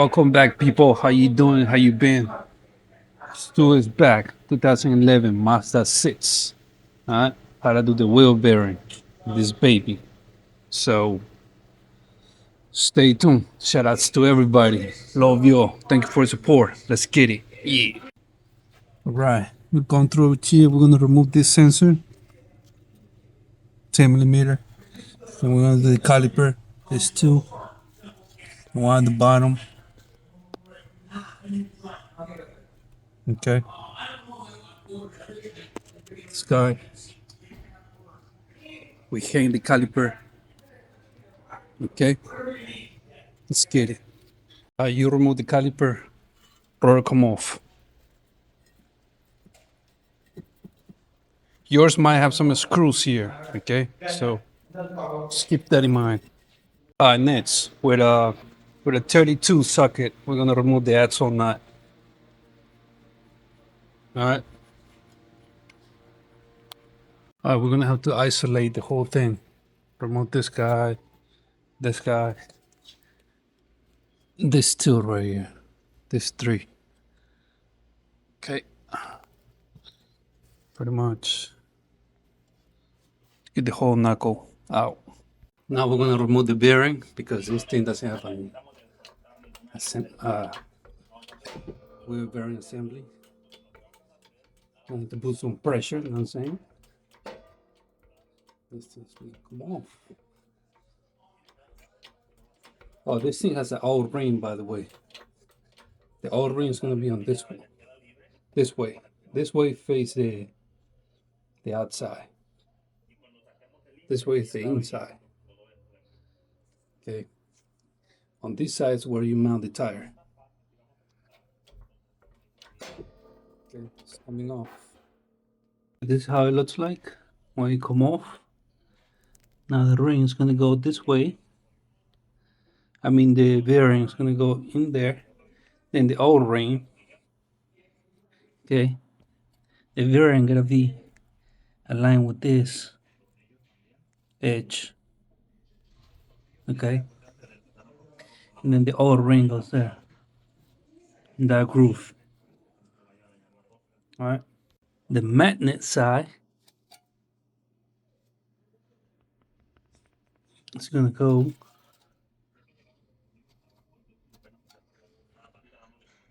Welcome back, people. How you doing? How you been? Stu is back. 2011 Mazda 6. Alright, how to do the wheel bearing, this baby. So stay tuned. Shout outs to everybody. Love you all. Thank you for your support. Let's get it. Yeah. All right, we're going through it here. We're gonna remove this sensor, 10 millimeter, and we're gonna do the caliper. There's two. One at the bottom. Okay. This guy. We hang the caliper. Okay. Let's get it. You remove the caliper, rotor come off. Yours might have some screws here, okay? So just keep that in mind. Next, with a 32 socket, we're gonna remove the axle nut. All right. We're gonna have to isolate the whole thing. Remove this guy, this guy, this two right here, this three. Okay. Pretty much. Get the whole knuckle out. Now we're gonna remove the bearing because this thing doesn't have wheel bearing assembly. I need to put some pressure, you know what I'm saying? This thing's gonna come off. Oh, this thing has an old ring, by the way. The old ring is gonna be on this one. This way. This way face the outside. This way is the inside. Okay. On this side is where you mount the tire. Okay, it's coming off. This is how it looks like when it come off. Now the ring is gonna go this way. I mean the bearing is gonna go in there. Then the old ring. Okay. The bearing gonna be aligned with this edge. Okay. And then the old ring goes there. In that groove. Alright. The magnet side is gonna go.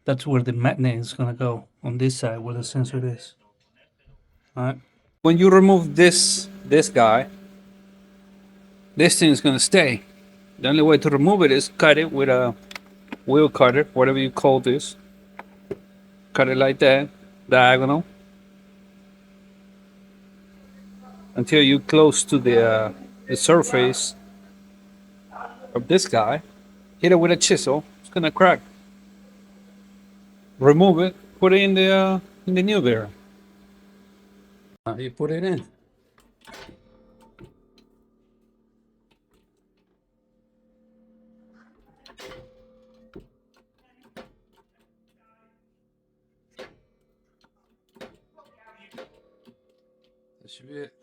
That's where the magnet is gonna go, on this side where the sensor is. Alright. When you remove this guy, this thing is gonna stay. The only way to remove it is cut it with a wheel cutter, whatever you call this. Cut it like that, diagonal, until you close to the surface of this guy. Hit it with a chisel. It's gonna crack. Remove it. Put it in the new bearing. You put it in. That should be it.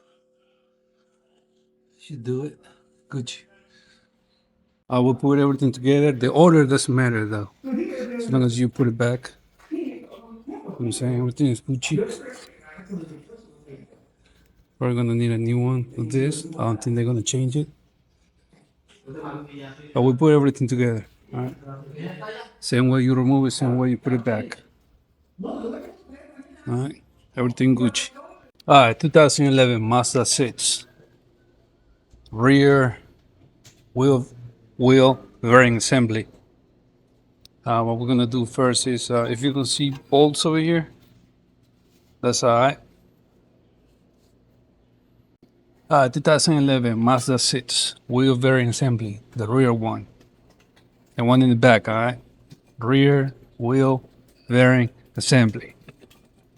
Should do it. Gucci. I will put everything together. The order doesn't matter though. As long as you put it back. You know what I'm saying? Everything is Gucci. We're gonna need a new one with this. I don't think they're gonna change it. But we put everything together. Alright. Same way you remove it, same way you put it back. Alright. Everything Gucci. Alright, 2011 Mazda 6. Rear wheel bearing assembly. What we're gonna do first is if you can see bolts over here, that's alright. 2011 Mazda 6 wheel bearing assembly, the rear one, and one in the back. Alright, rear wheel bearing assembly.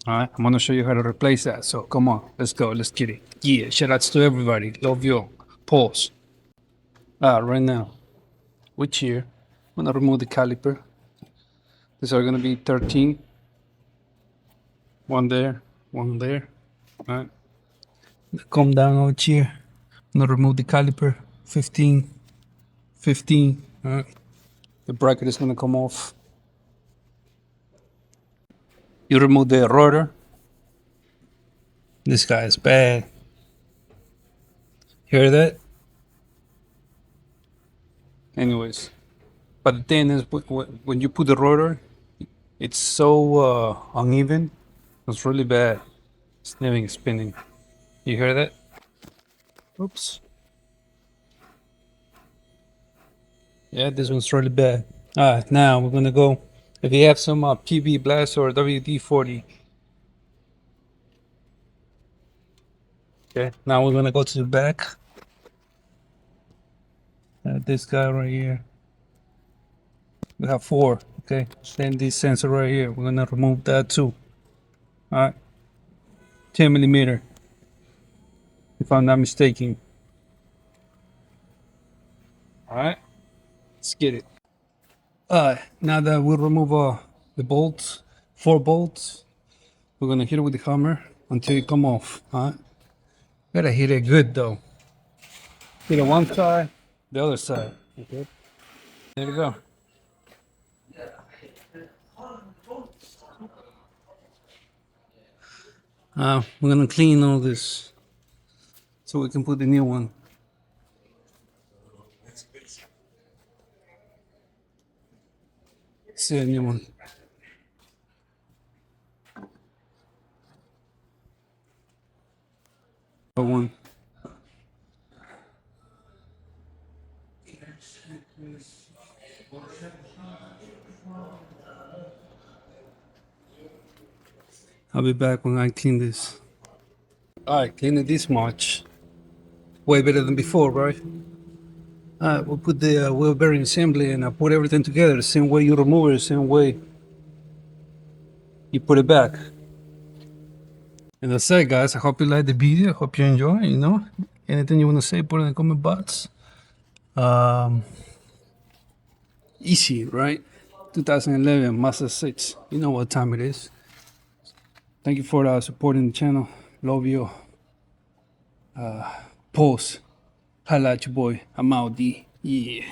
Alright, I'm gonna show you how to replace that. So come on, let's go, let's get it. Yeah, shout outs to everybody. Love you. Pause. Right now, which here, I'm gonna remove the caliper. These are gonna be 13. One there, one there. Alright. Come down over here. I'm gonna remove the caliper. 15. Alright. The bracket is going to come off. You remove the rotor. This guy is bad. Hear that? Anyways, but the thing is, when you put the rotor, it's so uneven. It's really bad. It's never spinning. You hear that? Oops. Yeah, this one's really bad. Alright, now we're gonna go. If you have some PB Blast or WD-40. Okay, now we're gonna go to the back. This guy right here. We have 4. Okay, then this sensor right here. We're gonna remove that too. Alright, 10 millimeter, if I'm not mistaken. Alright, let's get it. Alright, now that we remove the bolts, 4 bolts, we're gonna hit it with the hammer until it come off. Alright, gotta hit it good though. Hit it one side, the other side. Okay, there we go. We're gonna clean all this so we can put the new one. See a new one. One. I'll be back when I clean this. Alright, clean it this much. Way better than before, right? Alright, we'll put the wheel bearing assembly and I'll put everything together the same way you remove it, the same way you put it back. And that's it, guys. I hope you like the video. I hope you enjoy. Anything you want to say, put it in the comment box. Easy, right? 2011 Mazda 6. You know what time it is. Thank you for supporting the channel. Love you. Post. Highlight your boy. I'm out, D. Yeah.